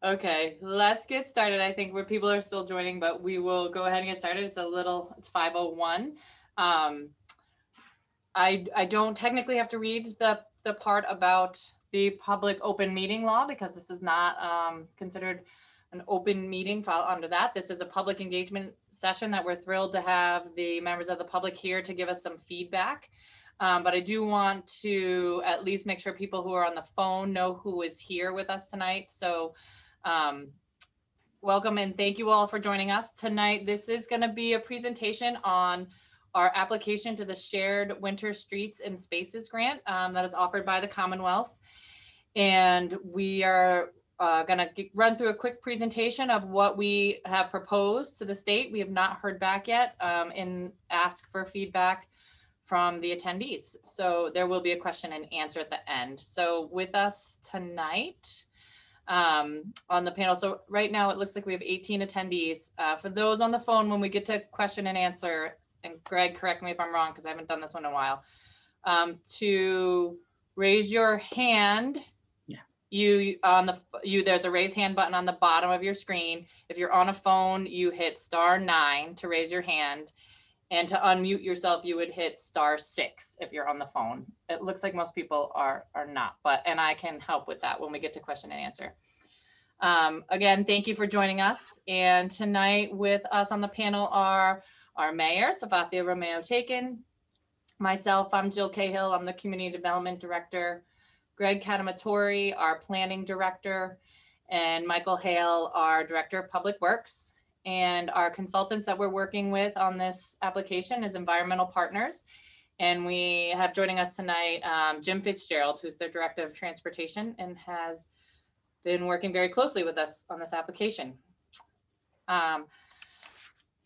Okay, let's get started. I think where people are still joining, but we will go ahead and get started. It's 5:01. Um, I don't technically have to read the part about the public open meeting law because this is not considered an open meeting file under that. This is a public engagement session that we're thrilled to have the members of the public here to give us some feedback. But I do want to at least make sure people who are on the phone know who is here with us tonight. So welcome and thank you all for joining us tonight. This is going to be a presentation on our application to the Shared Winter Streets and Spaces Grant that is offered by the Commonwealth. And we are going to run through a quick presentation of what we have proposed to the state. We have not heard back yet and ask for feedback from the attendees. So there will be a question and answer at the end. So with us tonight on the panel. So right now it looks like we have 18 attendees. For those on the phone, when we get to question and answer, and Greg, correct me if I'm wrong, because I haven't done this one in a while, to raise your hand. There's a raise hand button on the bottom of your screen. If you're on a phone, you hit *9 to raise your hand. And to unmute yourself, you would hit *6 if you're on the phone. It looks like most people are not, and I can help with that when we get to question and answer. Again, thank you for joining us. And tonight with us on the panel are our mayor, Safathia Romeo-Taken, myself, I'm Jill Cahill, I'm the Community Development Director, Greg Catamatori, our Planning Director, and Michael Hale, our Director of Public Works. And our consultants that we're working with on this application is Environmental Partners. And we have joining us tonight, Jim Fitzgerald, who's the Director of Transportation and has been working very closely with us on this application.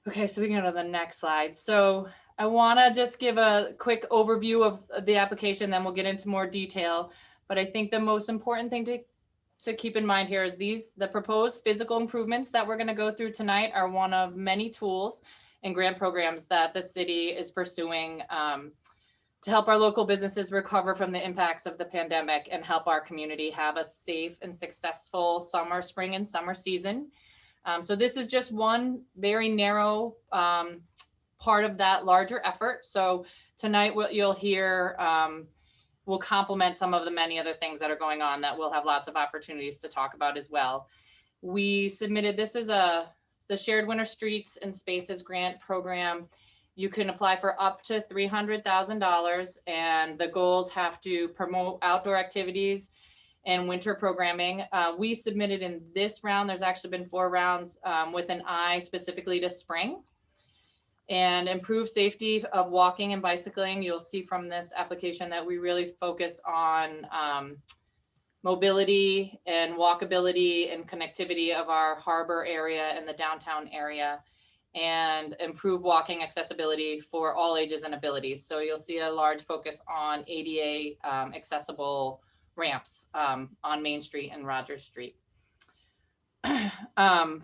Okay, so we can go to the next slide. So I wanna just give a quick overview of the application, then we'll get into more detail. But I think the most important thing to keep in mind here is the proposed physical improvements that we're going to go through tonight are one of many tools and grant programs that the city is pursuing to help our local businesses recover from the impacts of the pandemic and help our community have a safe and successful spring and summer season. So this is just one very narrow part of that larger effort. So tonight what you'll hear will complement some of the many other things that are going on that we'll have lots of opportunities to talk about as well. We submitted, this is the Shared Winter Streets and Spaces Grant Program. You can apply for up to $300,000 and the goals have to promote outdoor activities and winter programming. We submitted in this round, there's actually been 4 rounds with an eye specifically to spring. And improve safety of walking and bicycling. You'll see from this application that we really focused on mobility and walkability and connectivity of our harbor area and the downtown area, and improve walking accessibility for all ages and abilities. So you'll see a large focus on ADA accessible ramps on Main Street and Rogers Street.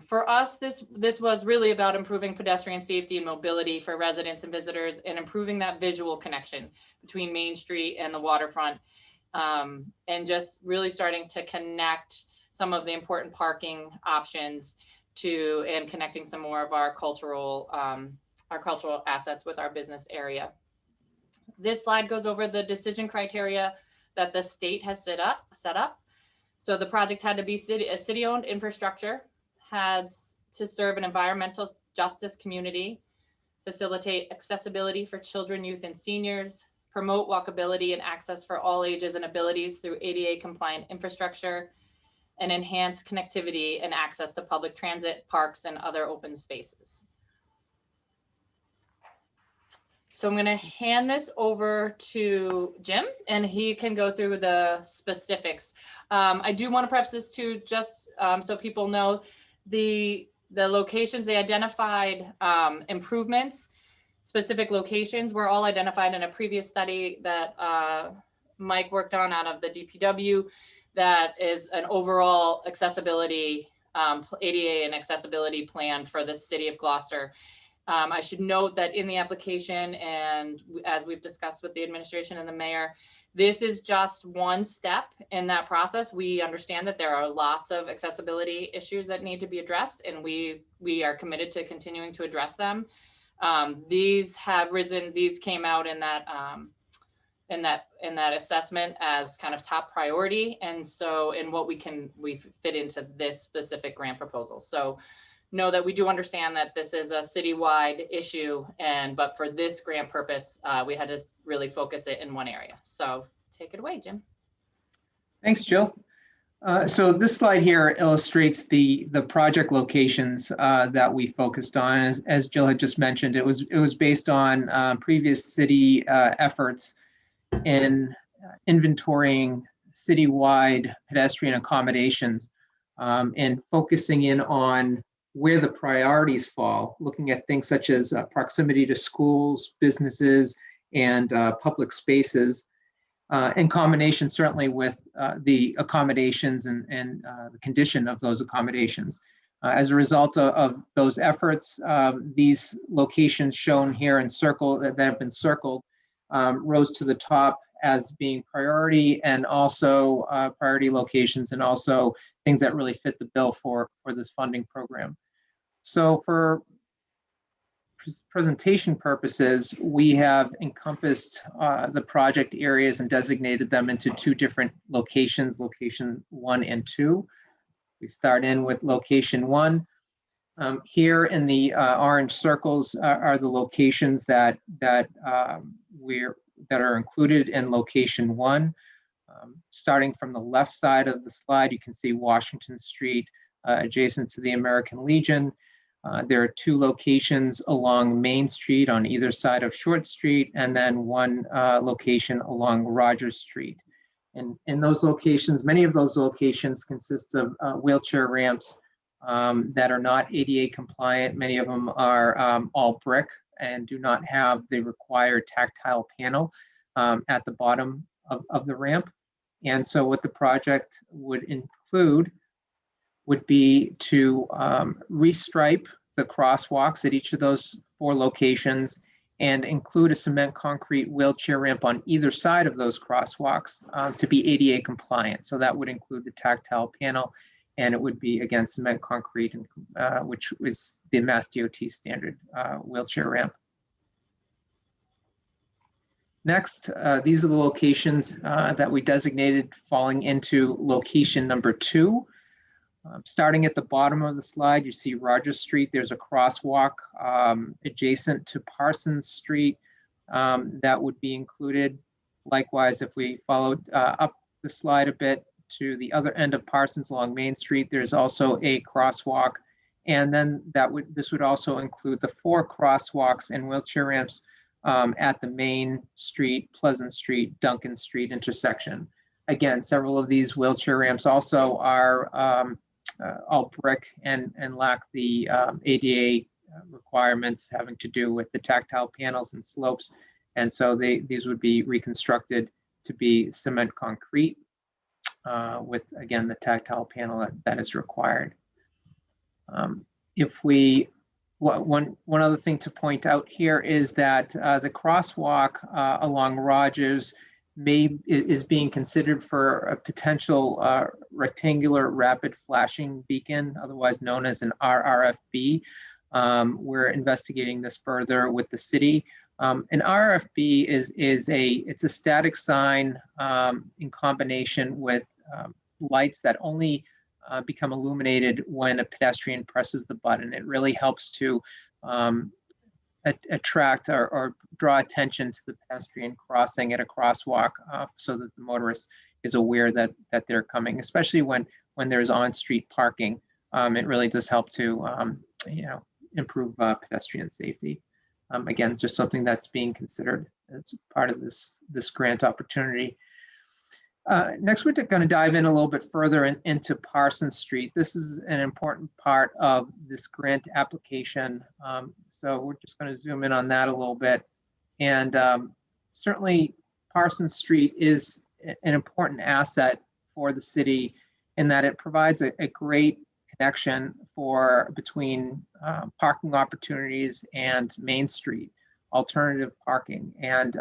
For us, this was really about improving pedestrian safety and mobility for residents and visitors and improving that visual connection between Main Street and the waterfront, and just really starting to connect some of the important parking options and connecting some more of our cultural assets with our business area. This slide goes over the decision criteria that the state has set up. So the project had to be a city-owned infrastructure, had to serve an environmental justice community, facilitate accessibility for children, youth, and seniors, promote walkability and access for all ages and abilities through ADA compliant infrastructure, and enhance connectivity and access to public transit, parks, and other open spaces. So I'm going to hand this over to Jim and he can go through the specifics. I do want to preface this too, just so people know the locations, they identified improvements, specific locations were all identified in a previous study that Mike worked on out of the DPW. That is an overall accessibility, ADA and accessibility plan for the city of Gloucester. I should note that in the application, and as we've discussed with the administration and the mayor, this is just one step in that process. We understand that there are lots of accessibility issues that need to be addressed, and we are committed to continuing to address them. These have risen, these came out in that assessment as kind of top priority. And so in what we fit into this specific grant proposal. So know that we do understand that this is a citywide issue, but for this grant purpose, we had to really focus it in one area. So take it away, Jim. Thanks, Jill. So this slide here illustrates the project locations that we focused on. As Jill had just mentioned, it was based on previous city efforts in inventorying citywide pedestrian accommodations and focusing in on where the priorities fall, looking at things such as proximity to schools, businesses, and public spaces, in combination certainly with the accommodations and the condition of those accommodations. As a result of those efforts, these locations shown here in circle that have been circled rose to the top as being priority, and also priority locations, and also things that really fit the bill for this funding program. So for presentation purposes, we have encompassed the project areas and designated them into two different locations, location 1 and 2. We start in with location 1. Here in the orange circles are the locations that are included in location 1. Starting from the left side of the slide, you can see Washington Street adjacent to the American Legion. There are 2 locations along Main Street on either side of Short Street, and then 1 location along Rogers Street. And in those locations, many of those locations consist of wheelchair ramps that are not ADA compliant. Many of them are all brick and do not have the required tactile panel at the bottom of the ramp. And so what the project would include would be to restripe the crosswalks at each of those 4 locations and include a cement concrete wheelchair ramp on either side of those crosswalks to be ADA compliant. So that would include the tactile panel, and it would be, again, cement concrete, which was the Mass DOT standard wheelchair ramp. Next, these are the locations that we designated falling into location number 2. Starting at the bottom of the slide, you see Rogers Street. There's a crosswalk adjacent to Parsons Street that would be included. Likewise, if we followed up the slide a bit to the other end of Parsons along Main Street, there's also a crosswalk. And then this would also include the 4 crosswalks and wheelchair ramps at the Main Street, Pleasant Street, Duncan Street intersection. Again, several of these wheelchair ramps also are all brick and lack the ADA requirements having to do with the tactile panels and slopes. And so these would be reconstructed to be cement concrete with, again, the tactile panel that is required. One other thing to point out here is that the crosswalk along Rogers is being considered for a potential rectangular rapid flashing beacon, otherwise known as an RRFB. We're investigating this further with the city. An RRFB it's a static sign in combination with lights that only become illuminated when a pedestrian presses the button. It really helps to attract or draw attention to the pedestrian crossing at a crosswalk so that the motorist is aware that they're coming, especially when there's on-street parking. It really does help to improve pedestrian safety. Again, it's just something that's being considered as part of this grant opportunity. Next, we're going to dive in a little bit further into Parsons Street. This is an important part of this grant application. So we're just going to zoom in on that a little bit. And certainly Parsons Street is an important asset for the city in that it provides a great connection between parking opportunities and Main Street, alternative parking. And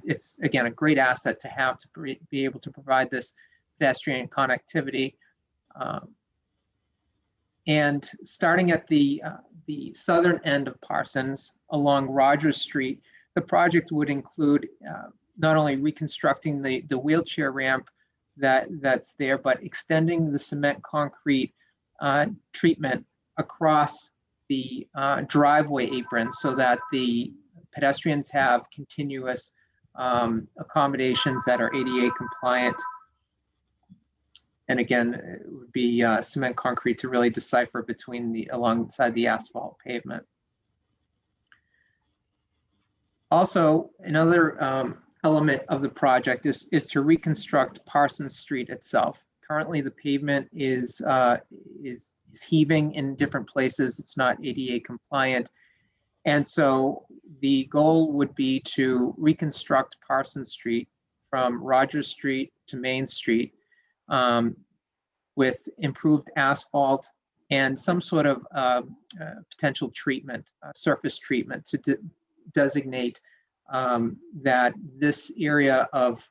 it's, again, a great asset to have to be able to provide this pedestrian connectivity. And starting at the southern end of Parsons along Rogers Street, the project would include not only reconstructing the wheelchair ramp that's there, but extending the cement concrete treatment across the driveway apron so that the pedestrians have continuous accommodations that are ADA compliant. And again, it would be cement concrete to really decipher between alongside the asphalt pavement. Also, another element of the project is to reconstruct Parsons Street itself. Currently, the pavement is heaving in different places. It's not ADA compliant. And so the goal would be to reconstruct Parsons Street from Rogers Street to Main Street with improved asphalt and some sort of potential treatment, surface treatment to designate that this area of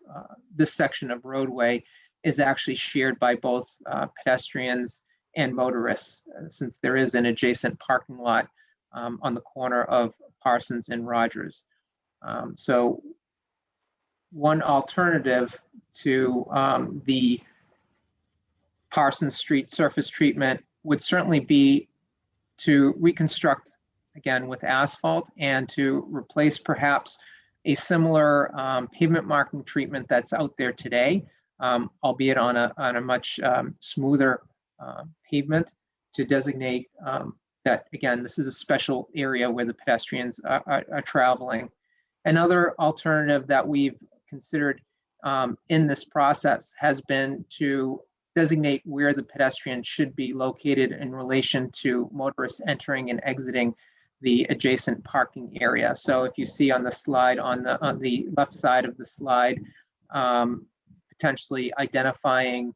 this section of roadway is actually shared by both pedestrians and motorists, since there is an adjacent parking lot on the corner of Parsons and Rogers. So one alternative to the Parsons Street surface treatment would certainly be to reconstruct again with asphalt and to replace perhaps a similar pavement marking treatment that's out there today, albeit on a much smoother pavement, to designate that, again, this is a special area where the pedestrians are traveling. Another alternative that we've considered in this process has been to designate where the pedestrian should be located in relation to motorists entering and exiting the adjacent parking area. So if you see on the slide, on the left side of the slide, potentially identifying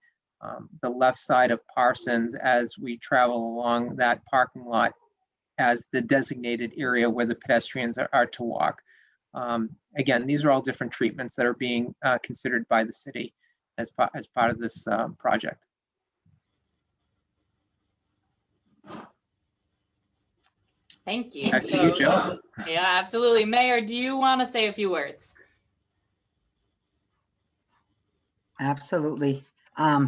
the left side of Parsons as we travel along that parking lot as the designated area where the pedestrians are to walk. Again, these are all different treatments that are being considered by the city as part of this project. Thank you. Back to you, Jill. Yeah, absolutely. Mayor, do you want to say a few words? Absolutely.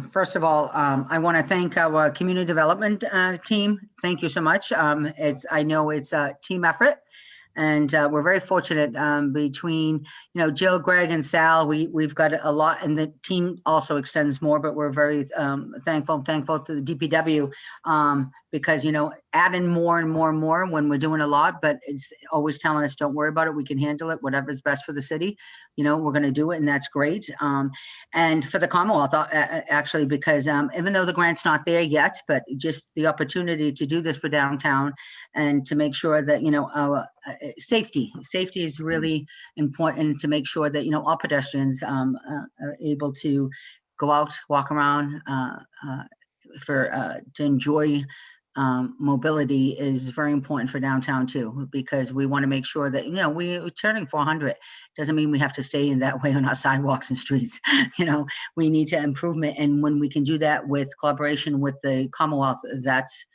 First of all, I want to thank our community development team. Thank you so much. I know it's a team effort, and we're very fortunate between Jill, Greg, and Sal. We've got a lot, and the team also extends more. But we're very thankful to the DPW because adding more and more and more when we're doing a lot, but it's always telling us, don't worry about it, we can handle it, whatever's best for the city, we're going to do it, and that's great. And for the Commonwealth, actually, because even though the grant's not there yet, but just the opportunity to do this for downtown and to make sure that our safety is really important, to make sure that all pedestrians are able to go out, walk around, to enjoy mobility is very important for downtown too, because we want to make sure that we're turning 400 doesn't mean we have to stay in that way on our sidewalks and streets. We need to improvement, and when we can do that with collaboration with the Commonwealth, that's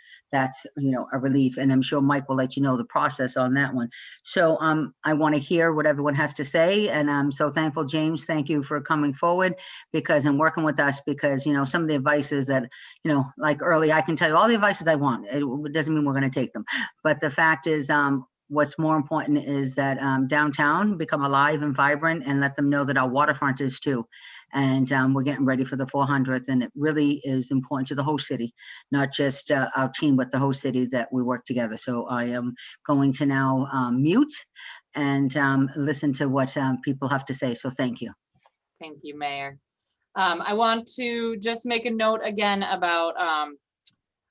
a relief. And I'm sure Mike will let you know the process on that one. So I want to hear what everyone has to say, and I'm so thankful, James. Thank you for coming forward and working with us, because some of the advices that like early, I can tell you all the advices I want. It doesn't mean we're going to take them, but the fact is, what's more important is that downtown become alive and vibrant, and let them know that our waterfront is too. And we're getting ready for the 400th, and it really is important to the whole city, not just our team, but the whole city, that we work together. So I am going to now mute and listen to what people have to say. So thank you. Thank you, Mayor. I want to just make a note again about,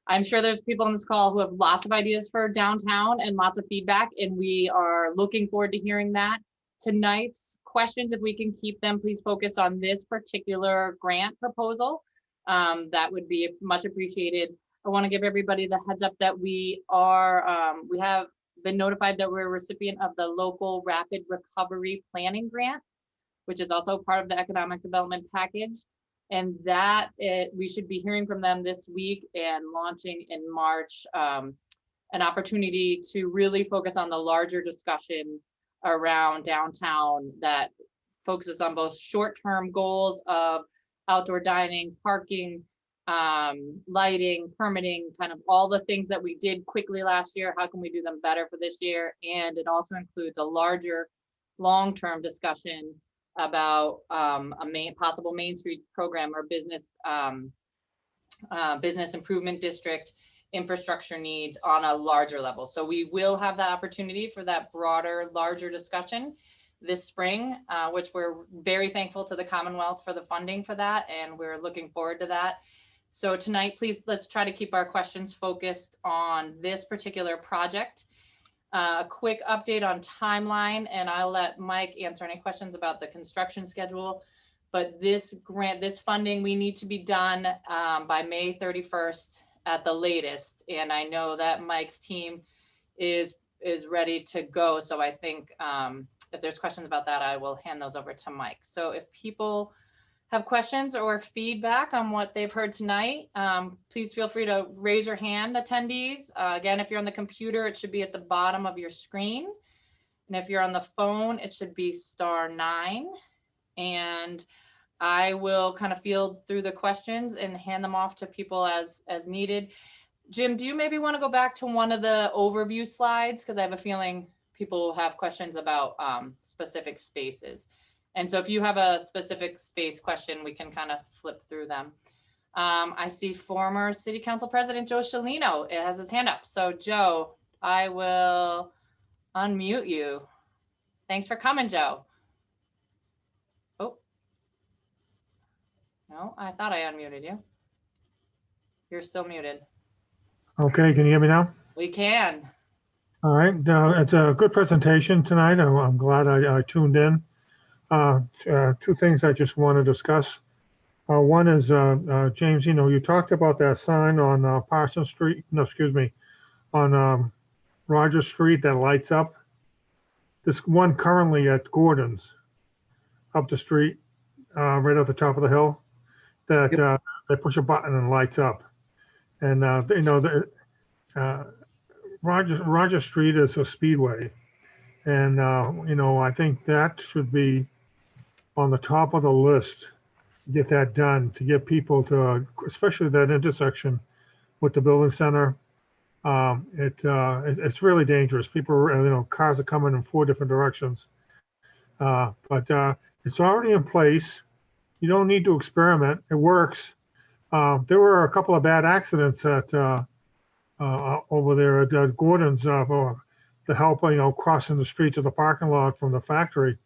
I'm sure there's people on this call who have lots of ideas for downtown and lots of feedback, and we are looking forward to hearing that. Tonight's questions, if we can keep them, please focus on this particular grant proposal. That would be much appreciated. I want to give everybody the heads up that we have been notified that we're a recipient of the local rapid recovery planning grant, which is also part of the economic development package. And we should be hearing from them this week and launching in March, an opportunity to really focus on the larger discussion around downtown that focuses on both short-term goals of outdoor dining, parking, lighting, permitting, kind of all the things that we did quickly last year. How can we do them better for this year? And it also includes a larger long-term discussion about a possible Main Street program or business improvement district infrastructure needs on a larger level. So we will have that opportunity for that broader, larger discussion this spring, which we're very thankful to the Commonwealth for the funding for that, and we're looking forward to that. So tonight, please, let's try to keep our questions focused on this particular project. A quick update on timeline, and I'll let Mike answer any questions about the construction schedule. But this grant, this funding, we need to be done by May 31st at the latest. And I know that Mike's team is ready to go. So I think if there's questions about that, I will hand those over to Mike. So if people have questions or feedback on what they've heard tonight, please feel free to raise your hand, attendees. Again, if you're on the computer, it should be at the bottom of your screen. And if you're on the phone, it should be *9. And I will kind of field through the questions and hand them off to people as needed. Jim, do you maybe want to go back to one of the overview slides? Because I have a feeling people will have questions about specific spaces. And so if you have a specific space question, we can kind of flip through them. I see former City Council President Joe Scialino has his hand up. So Joe, I will unmute you. Thanks for coming, Joe. Oh, no, I thought I unmuted you. You're still muted. Okay, can you hear me now? We can. All right, it's a good presentation tonight. I'm glad I tuned in. Two things I just want to discuss. One is, James, you talked about that sign on Parsons Street, no, excuse me, on Rogers Street that lights up. This one currently at Gordon's up the street, right at the top of the hill, that they push a button and lights up. And, Rogers Street is a speedway. And, I think that should be on the top of the list to get that done, to get people to, especially that intersection with the building center. It's really dangerous. People, cars are coming in 4 different directions. But it's already in place. You don't need to experiment. It works. There were a couple of bad accidents at over there at Gordon's for the help, crossing the street to the parking lot from the factory.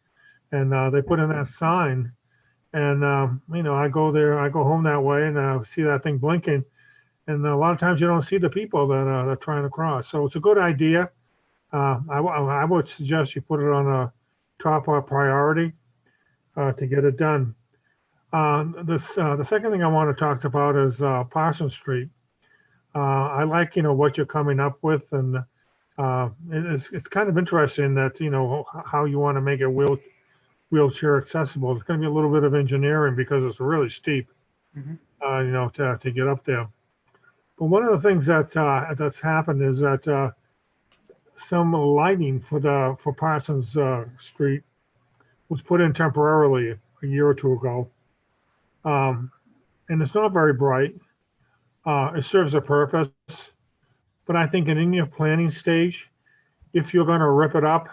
And they put in that sign. And, I go there, I go home that way and I see that thing blinking. And a lot of times you don't see the people that are trying to cross. So it's a good idea. I would suggest you put it on a top priority to get it done. The second thing I want to talk about is Possum Street. I like, what you're coming up with, and it's kind of interesting that, how you want to make it wheelchair accessible. It's going to be a little bit of engineering because it's really steep, to get up there. But one of the things that that's happened is that some lighting for Parsons Street was put in temporarily a year or 2 ago, and it's not very bright. It serves a purpose, but I think in your planning stage, if you're going to rip it up,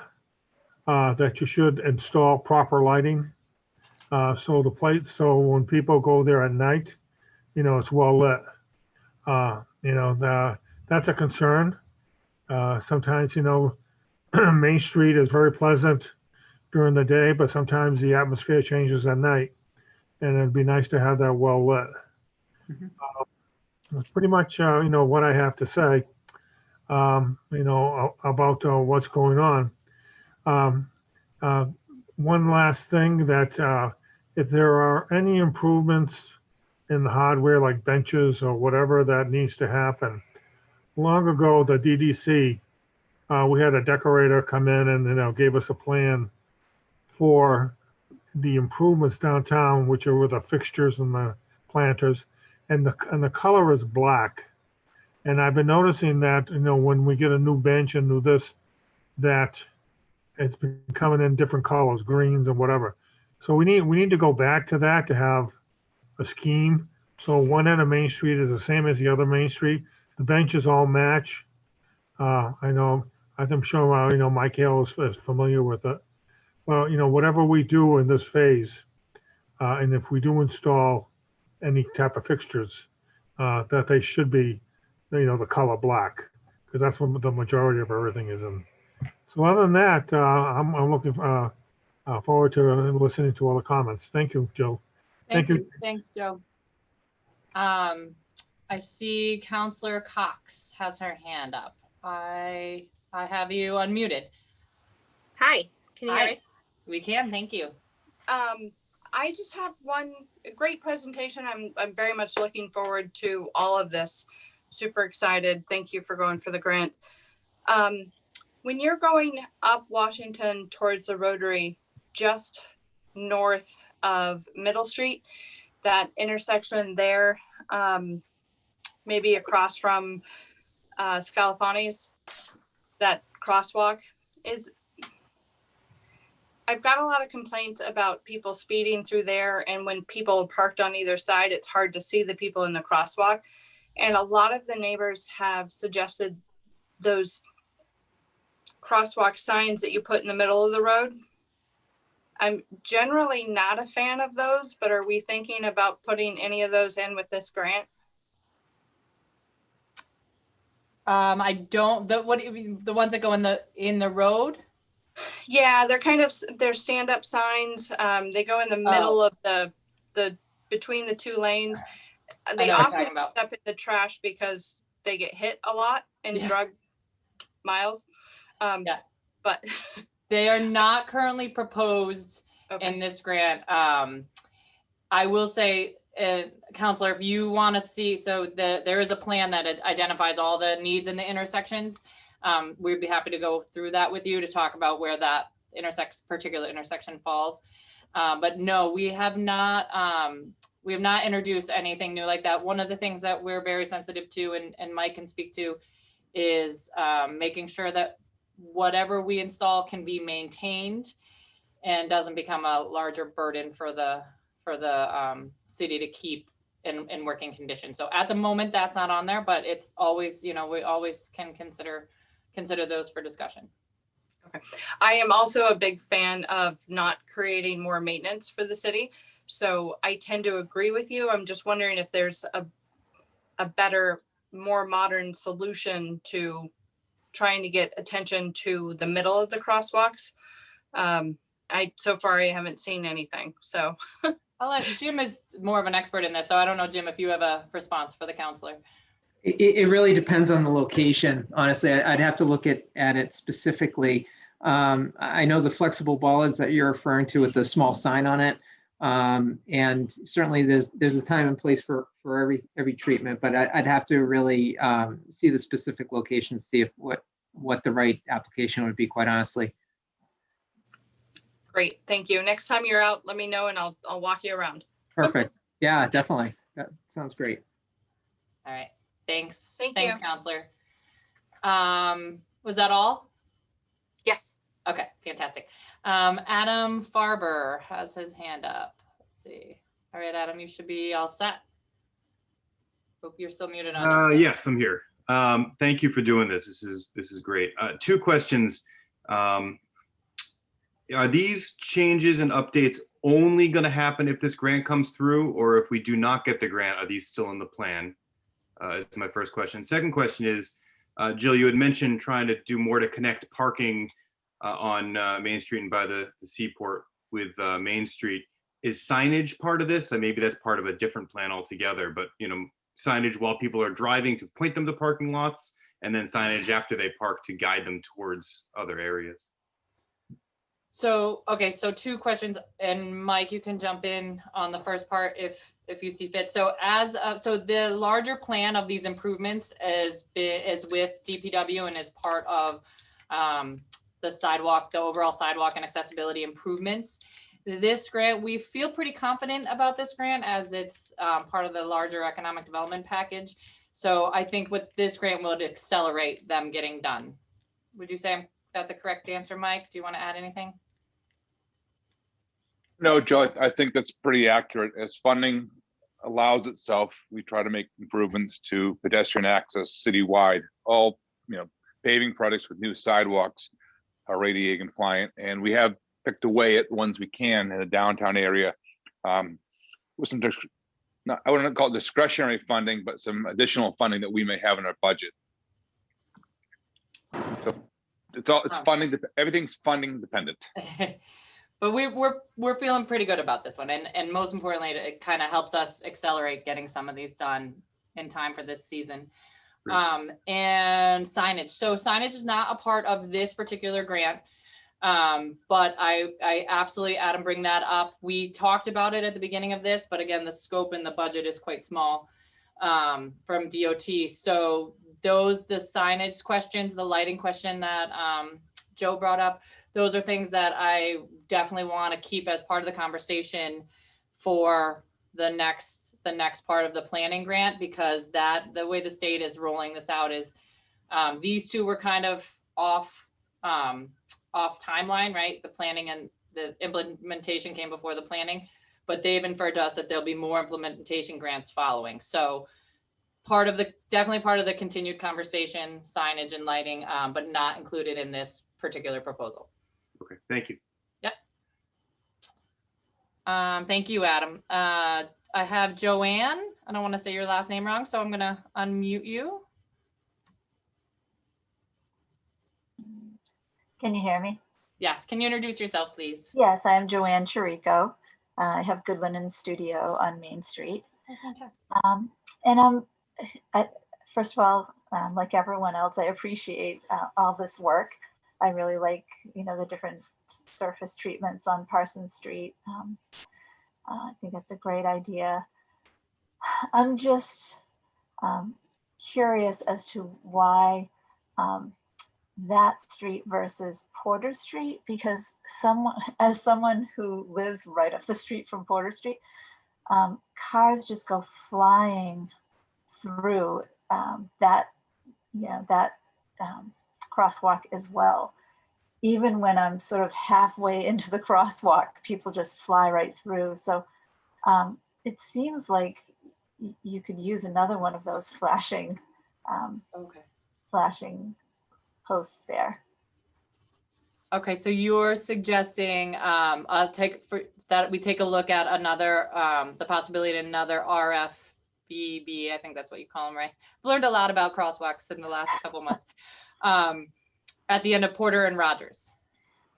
that you should install proper lighting. So when people go there at night, it's well lit. That's a concern. Sometimes, Main Street is very pleasant during the day, but sometimes the atmosphere changes at night, and it'd be nice to have that well lit. That's pretty much, what I have to say, about what's going on. One last thing, that if there are any improvements in the hardware like benches or whatever that needs to happen. Long ago, the DDC, we had a decorator come in and gave us a plan for the improvements downtown, which are with the fixtures and the planters, and the color is black. And I've been noticing that when we get a new bench and new this, that it's been coming in different colors, greens and whatever. So we need to go back to that to have a scheme. So one end of Main Street is the same as the other Main Street. The benches all match. I'm sure Mike Hale is familiar with it. Well, whatever we do in this phase, and if we do install any type of fixtures, that they should be, the color black, because that's what the majority of everything is in. So other than that, I'm looking forward to listening to all the comments. Thank you, Joe. Thank you. Thanks, Joe. I see Councillor Cox has her hand up. I have you unmuted. Hi, can you hear me? We can, thank you. I just have one great presentation. I'm very much looking forward to all of this. Super excited. Thank you for going for the grant. When you're going up Washington towards the Rotary, just north of Middle Street, that intersection there, maybe across from Scalafani's, that crosswalk is, I've got a lot of complaints about people speeding through there, and when people are parked on either side, it's hard to see the people in the crosswalk. And a lot of the neighbors have suggested those crosswalk signs that you put in the middle of the road. I'm generally not a fan of those, but are we thinking about putting any of those in with this grant? I don't, the ones that go in the road? Yeah, they're stand-up signs. They go in the middle of the between the two lanes. They often end up in the trash because they get hit a lot in drug miles. But they are not currently proposed in this grant. I will say, Counselor, if you want to see, so there is a plan that identifies all the needs in the intersections. We'd be happy to go through that with you to talk about where that particular intersection falls. But no, we have not introduced anything new like that. One of the things that we're very sensitive to, and Mike can speak to, is making sure that whatever we install can be maintained and doesn't become a larger burden for the city to keep in working condition. So at the moment, that's not on there, but it's always, we always can consider those for discussion. Okay. I am also a big fan of not creating more maintenance for the city. So I tend to agree with you. I'm just wondering if there's a better, more modern solution to trying to get attention to the middle of the crosswalks. So far I haven't seen anything, so. Jim is more of an expert in this, so I don't know, Jim, if you have a response for the counselor. It really depends on the location. Honestly, I'd have to look at it specifically. I know the flexible bollards that you're referring to with the small sign on it. And certainly there's a time and place for every treatment, but I'd have to really see the specific location, see if what the right application would be, quite honestly. Great, thank you. Next time you're out, let me know and I'll walk you around. Perfect. Yeah, definitely. That sounds great. All right. Thanks. Thanks, Counselor. Was that all? Yes. Okay, fantastic. Adam Farber has his hand up. Let's see. All right, Adam, you should be all set. Hope you're still muted on. Yes, I'm here. Thank you for doing this. This is great. Two questions. Are these changes and updates only going to happen if this grant comes through, or if we do not get the grant, are these still in the plan? Is my first question. Second question is, Jill, you had mentioned trying to do more to connect parking on Main Street and by the seaport with Main Street. Is signage part of this? And maybe that's part of a different plan altogether, but signage while people are driving to point them to parking lots, and then signage after they park to guide them towards other areas. So, okay, so two questions, and Mike, you can jump in on the first part if you see fit. So so the larger plan of these improvements is with DPW and is part of the overall sidewalk and accessibility improvements. This grant, we feel pretty confident about this grant as it's part of the larger economic development package. So I think with this grant will accelerate them getting done. Would you say that's a correct answer, Mike? Do you want to add anything? No, Joe, I think that's pretty accurate. As funding allows itself, we try to make improvements to pedestrian access citywide. All, paving projects with new sidewalks are ADA compliant, and we have picked away at the ones we can in the downtown area with some, I wouldn't call it discretionary funding, but some additional funding that we may have in our budget. So it's funding, everything's funding dependent. But we're feeling pretty good about this one, and most importantly, it kind of helps us accelerate getting some of these done in time for this season. And signage. So signage is not a part of this particular grant, but I absolutely, Adam, bring that up. We talked about it at the beginning of this, but again, the scope and the budget is quite small from DOT. So the signage questions, the lighting question that Joe brought up, those are things that I definitely want to keep as part of the conversation for the next part of the planning grant, because the way the state is rolling this out is these two were kind of off timeline, right? The planning and the implementation came before the planning, but they've inferred to us that there'll be more implementation grants following. So definitely part of the continued conversation, signage and lighting, but not included in this particular proposal. Okay, thank you. Yep. Thank you, Adam. I have Joanne. I don't want to say your last name wrong, so I'm going to unmute you. Can you hear me? Yes. Can you introduce yourself, please? Yes, I am Joanne Chirico. I have Good Linen Studio on Main Street. Oh, fantastic. And first of all, like everyone else, I appreciate all this work. I really like, the different surface treatments on Parsons Street. I think that's a great idea. I'm just curious as to why that street versus Porter Street, because as someone who lives right up the street from Porter Street, cars just go flying through that crosswalk as well. Even when I'm sort of halfway into the crosswalk, people just fly right through. So it seems like you could use another one of those flashing posts there. Okay, so you're suggesting we take a look at another the possibility of another RFBB. I think that's what you call them, right? I've learned a lot about crosswalks in the last couple months. At the end of Porter and Rogers.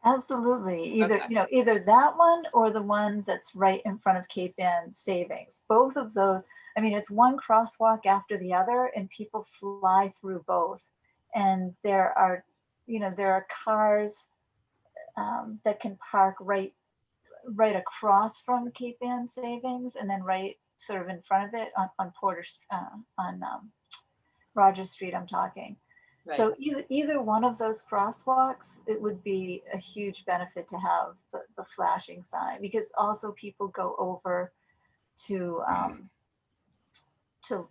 Absolutely. Either, Okay. Either that one or the one that's right in front of Cape Ann Savings. Both of those, it's one crosswalk after the other and people fly through both. And there are cars that can park right across from Cape Ann Savings and then right sort of in front of it on Porter, on Rogers Street, I'm talking. Right. So either one of those crosswalks, it would be a huge benefit to have the flashing sign, because also people go over to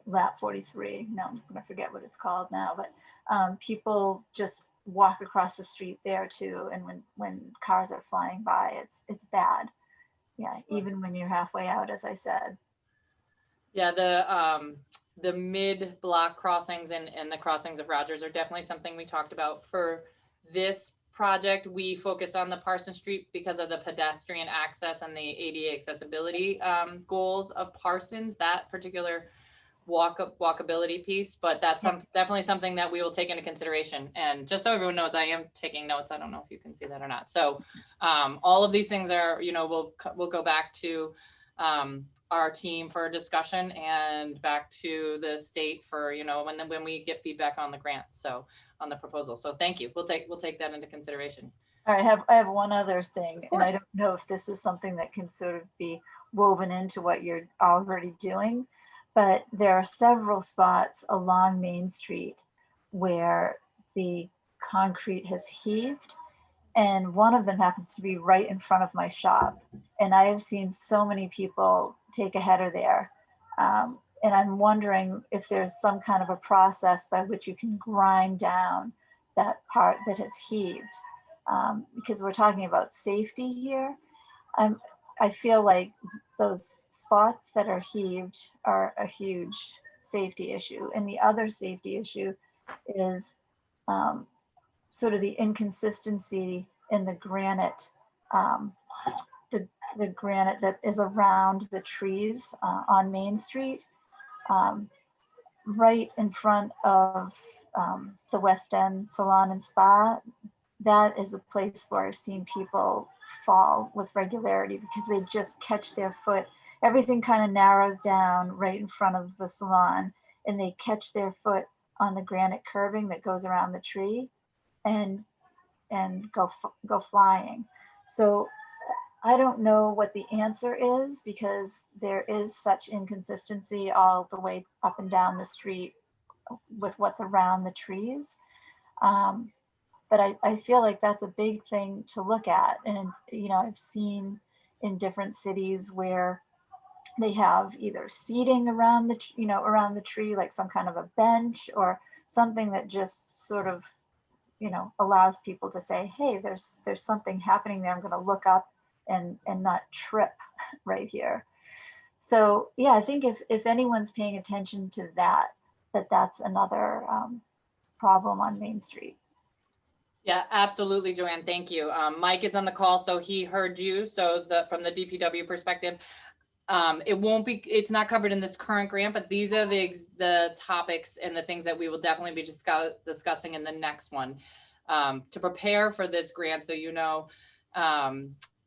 lap 43. No, I'm gonna forget what it's called now, but people just walk across the street there too. And when cars are flying by, it's bad. Yeah, even when you're halfway out, as I said. Yeah, the mid-block crossings and the crossings of Rogers are definitely something we talked about. For this project, we focused on the Parsons Street because of the pedestrian access and the ADA accessibility goals of Parsons, that particular walkability piece. But that's definitely something that we will take into consideration. And just so everyone knows, I am taking notes. I don't know if you can see that or not. So all of these things are, we'll go back to our team for discussion and back to the state for, when we get feedback on the grant. So on the proposal. So thank you. We'll take that into consideration. All right, I have one other thing, and I course. don't know if this is something that can sort of be woven into what you're already doing, but there are several spots along Main Street where the concrete has heaved, and one of them happens to be right in front of my shop. And I have seen so many people take a header there. And I'm wondering if there's some kind of a process by which you can grind down that part that has heaved. Because we're talking about safety here. I feel like those spots that are heaved are a huge safety issue. And the other safety issue is sort of the inconsistency in the granite, the granite that is around the trees on Main Street, right in front of the West End Salon and Spa. That is a place where I've seen people fall with regularity because they just catch their foot. Everything kind of narrows down right in front of the salon, and they catch their foot on the granite curbing that goes around the tree and go flying. So I don't know what the answer is because there is such inconsistency all the way up and down the street with what's around the trees. But I feel like that's a big thing to look at. And, I've seen in different cities where they have either seating around the tree, like some kind of a bench or something that just sort of, allows people to say, hey, there's something happening there. I'm going to look up and not trip right here. So yeah, I think if anyone's paying attention to that's another problem on Main Street. Yeah, absolutely, Joanne. Thank you. Mike is on the call, so he heard you. So from the DPW perspective, it's not covered in this current grant, but these are the topics and the things that we will definitely be discussing in the next one. To prepare for this grant, so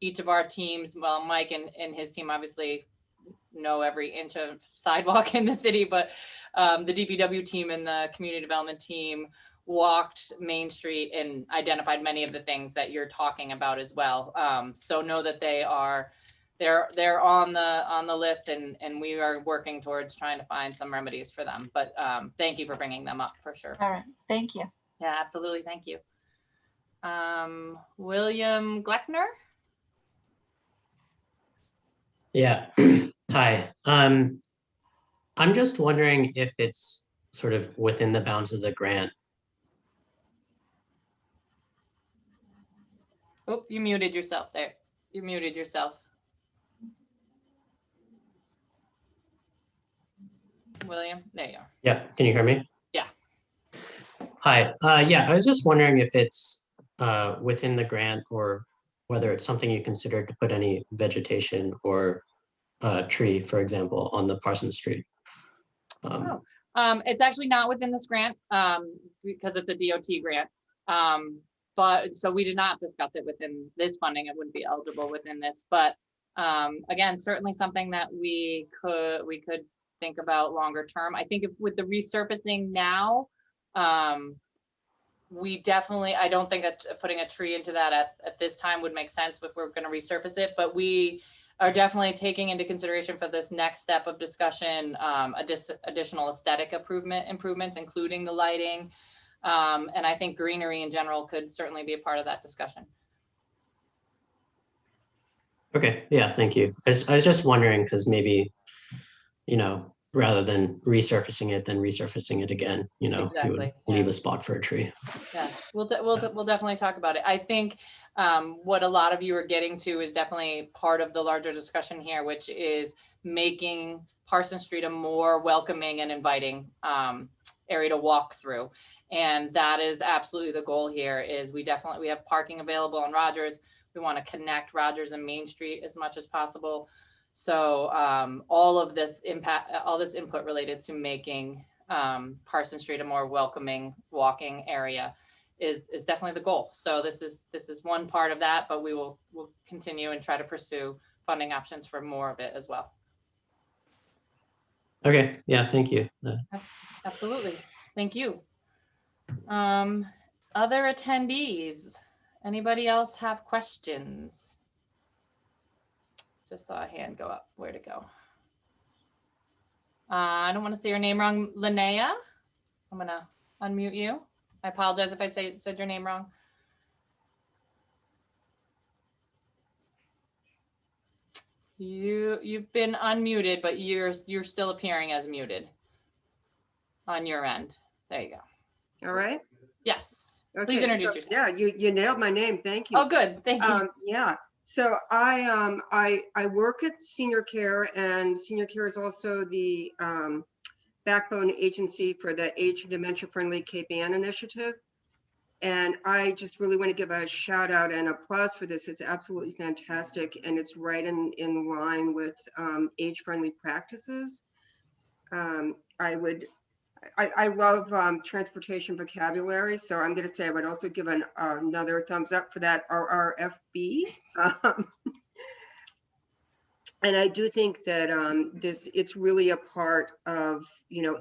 each of our teams, well, Mike and his team obviously know every inch of sidewalk in the city, but the DPW team and the community development team walked Main Street and identified many of the things that you're talking about as well. So know that they're on the list, and we are working towards trying to find some remedies for them. But thank you for bringing them up for sure. All right, thank you. Yeah, absolutely. Thank you. William Gleckner. Yeah. Hi. I'm just wondering if it's sort of within the bounds of the grant. Oh, you muted yourself there. You muted yourself. William, there you are. Yeah. Can you hear me? Yeah. Hi. Yeah, I was just wondering if it's within the grant or whether it's something you considered to put any vegetation or tree, for example, on the Parsons Street. It's actually not within this grant because it's a DOT grant. But so we did not discuss it within this funding. It wouldn't be eligible within this, but again, certainly something that we could think about longer term. I think with the resurfacing now, I don't think that putting a tree into that at this time would make sense if we're going to resurface it, but we are definitely taking into consideration for this next step of discussion, additional aesthetic improvements, including the lighting. And I think greenery in general could certainly be a part of that discussion. Okay, yeah, thank you. I was just wondering because maybe, rather than resurfacing it, then resurfacing it again, Exactly, you would leave a spot for a tree. Yeah, we'll definitely talk about it. I think what a lot of you are getting to is definitely part of the larger discussion here, which is making Parsons Street a more welcoming and inviting area to walk through. And that is absolutely the goal here. Is we have parking available on Rogers. We want to connect Rogers and Main Street as much as possible. So all this input related to making Parsons Street a more welcoming walking area is definitely the goal. So this is one part of that, but we'll continue and try to pursue funding options for more of it as well. Okay, yeah, thank you. Absolutely. Thank you. Other attendees, anybody else have questions? Just saw a hand go up. Where'd it go? I don't want to say your name wrong. Linnea, I'm going to unmute you. I apologize if I said your name wrong. You've been unmuted, but you're still appearing as muted on your end. There you go. All right. Yes. Okay. Please introduce So, yourself. yeah, you nailed my name. Thank you. Oh, good. Thank you. Yeah. So I work at Senior Care, and Senior Care is also the backbone agency for the Age and Dementia Friendly Cape Ann initiative. And I just really want to give a shout out and applause for this. It's absolutely fantastic, and it's right in line with age friendly practices. I love transportation vocabulary, so I'm going to say I would also give another thumbs up for that RRFB. And I do think that it's really a part of,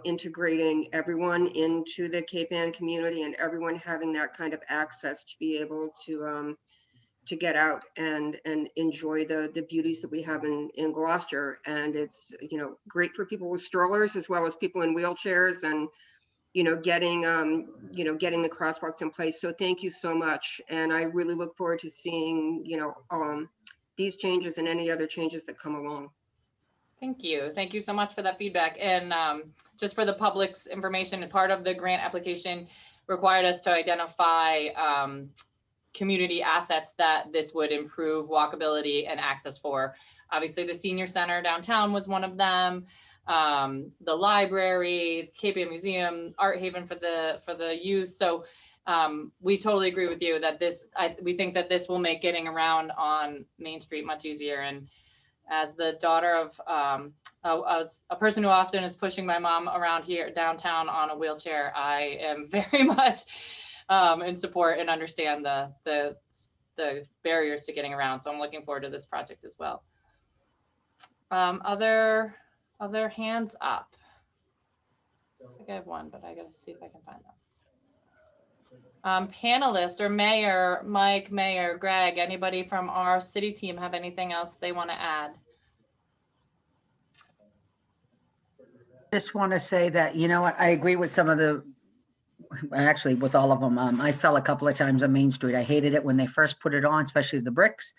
integrating everyone into the Cape Ann community, and everyone having that kind of access to be able to get out and enjoy the beauties that we have in Gloucester. And it's, great for people with strollers as well as people in wheelchairs, and, getting the crosswalks in place. So thank you so much. And I really look forward to seeing, these changes and any other changes that come along. Thank you. Thank you so much for that feedback. And just for the public's information, and part of the grant application required us to identify community assets that this would improve walkability and access for. Obviously, the senior center downtown was one of them. The library, Cape Ann Museum, Art Haven for the youth. So we totally agree with you that we think that this will make getting around on Main Street much easier. And as the daughter of a person who often is pushing my mom around here downtown on a wheelchair, I am very much in support and understand the barriers to getting around. So I'm looking forward to this project as well. Other hands up. Looks like I have one, but I gotta see if I can find them. Panelists or Mayor, Mike, Mayor, Greg, anybody from our city team have anything else they want to add? Just want to say that, I agree with some of actually with all of them. I fell a couple of times on Main Street. I hated it when they first put it on, especially the bricks.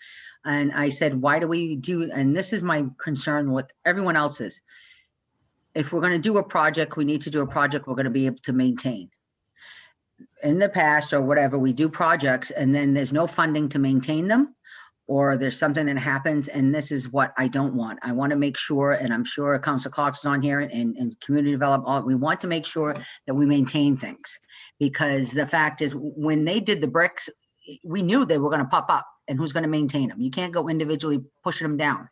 And I said, why do we do, and this is my concern with everyone else's. If we're going to do a project, we need to do a project we're going to be able to maintain. In the past or whatever, we do projects and then there's no funding to maintain them, or there's something that happens, and this is what I don't want. I want to make sure, and I'm sure Councilor Cox is on here and community development, we want to make sure that we maintain things, because the fact is when they did the bricks, we knew they were going to pop up, and who's going to maintain them? You can't go individually pushing them down.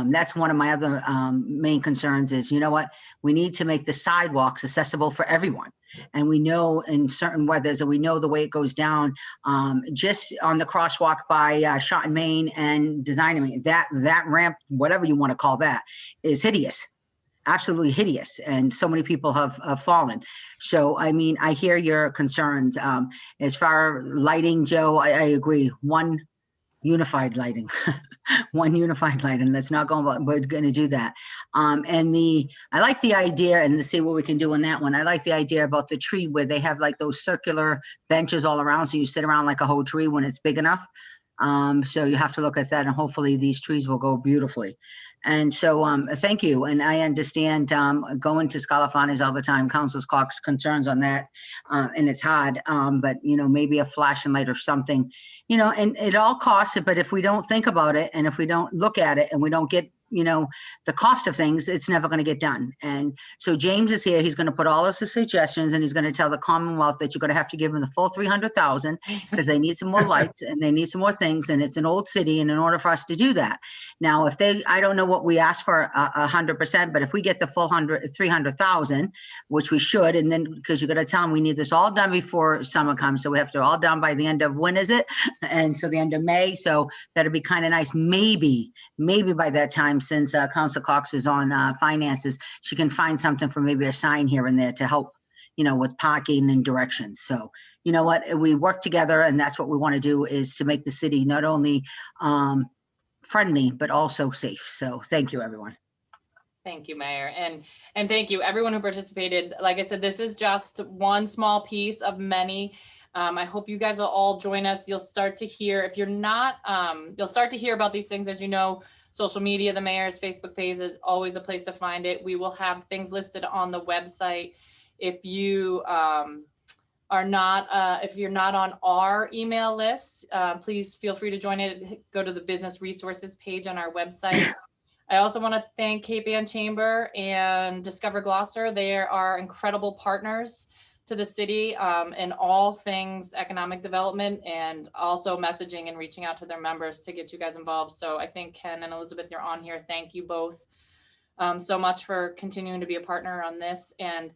That's one of my other main concerns is, we need to make the sidewalks accessible for everyone. And we know in certain weathers, and we know the way it goes down, just on the crosswalk by Shot and Main and Designing, that ramp, whatever you want to call that, is hideous. Absolutely hideous. And so many people have fallen. So, I mean, I hear your concerns. As far as lighting, Joe, I agree. One unified lighting, one unified lighting. Let's not go, we're going to do that. I like the idea, and to see what we can do on that one. I like the idea about the tree where they have like those circular benches all around. So you sit around like a whole tree when it's big enough. So you have to look at that, and hopefully these trees will go beautifully. And so thank you. And I understand going to Scalafanis all the time, Councilor Cox concerns on that, and it's hard, but maybe a flashing light or something, and it all costs it, but if we don't think about it, and if we don't look at it, and we don't get the cost of things, it's never going to get done. And so James is here. He's going to put all of his suggestions, and he's going to tell the Commonwealth that you're going to have to give them the full 300,000 because they need some more lights and they need some more things. And it's an old city. And in order for us to do that, now, I don't know what we asked for 100%, but if we get the full 300,000, which we should, and then because you're going to tell them we need this all done before summer comes. So we have to all done by the end of, when is it? And so the end of May. So that'd be kind of nice. Maybe by that time, since Council Cox is on finances, she can find something for maybe a sign here and there to help, with parking and directions. So, you know what, we work together, and that's what we want to do, is to make the city not only friendly, but also safe. So thank you, everyone. Thank you, Mayor. And thank you, everyone who participated. Like I said, this is just one small piece of many. I hope you guys will all join us. You'll start to hear, if you're not, you'll start to hear about these things. As you know, social media, the mayor's Facebook page is always a place to find it. We will have things listed on the website. If you are not, if you're not on our email list, please feel free to join it. Go to the business resources page on our website. I also want to thank Cape Ann Chamber and Discover Gloucester. They are incredible partners to the city in all things economic development, and also messaging and reaching out to their members to get you guys involved. So I think Ken and Elizabeth, you're on here. Thank you both so much for continuing to be a partner on this, and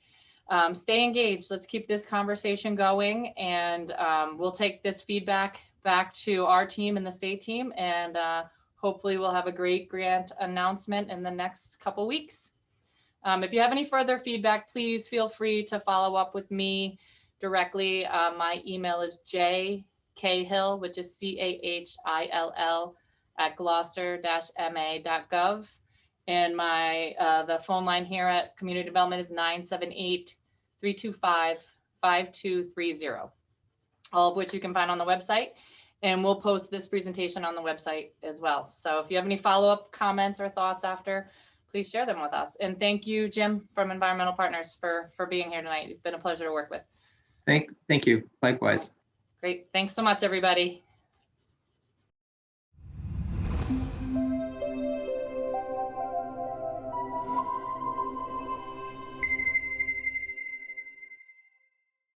stay engaged. Let's keep this conversation going, and we'll take this feedback back to our team and the state team, and hopefully we'll have a great grant announcement in the next couple weeks. If you have any further feedback, please feel free to follow up with me directly. My email is jkhill, which is CAHILL @gloucester-ma.gov. And the phone line here at Community Development is 978-325-5230, all of which you can find on the website. And we'll post this presentation on the website as well. So if you have any follow-up comments or thoughts after, please share them with us. And thank you, Jim, from Environmental Partners, for being here tonight. It's been a pleasure to work with. Thank you. Likewise. Great. Thanks so much, everybody.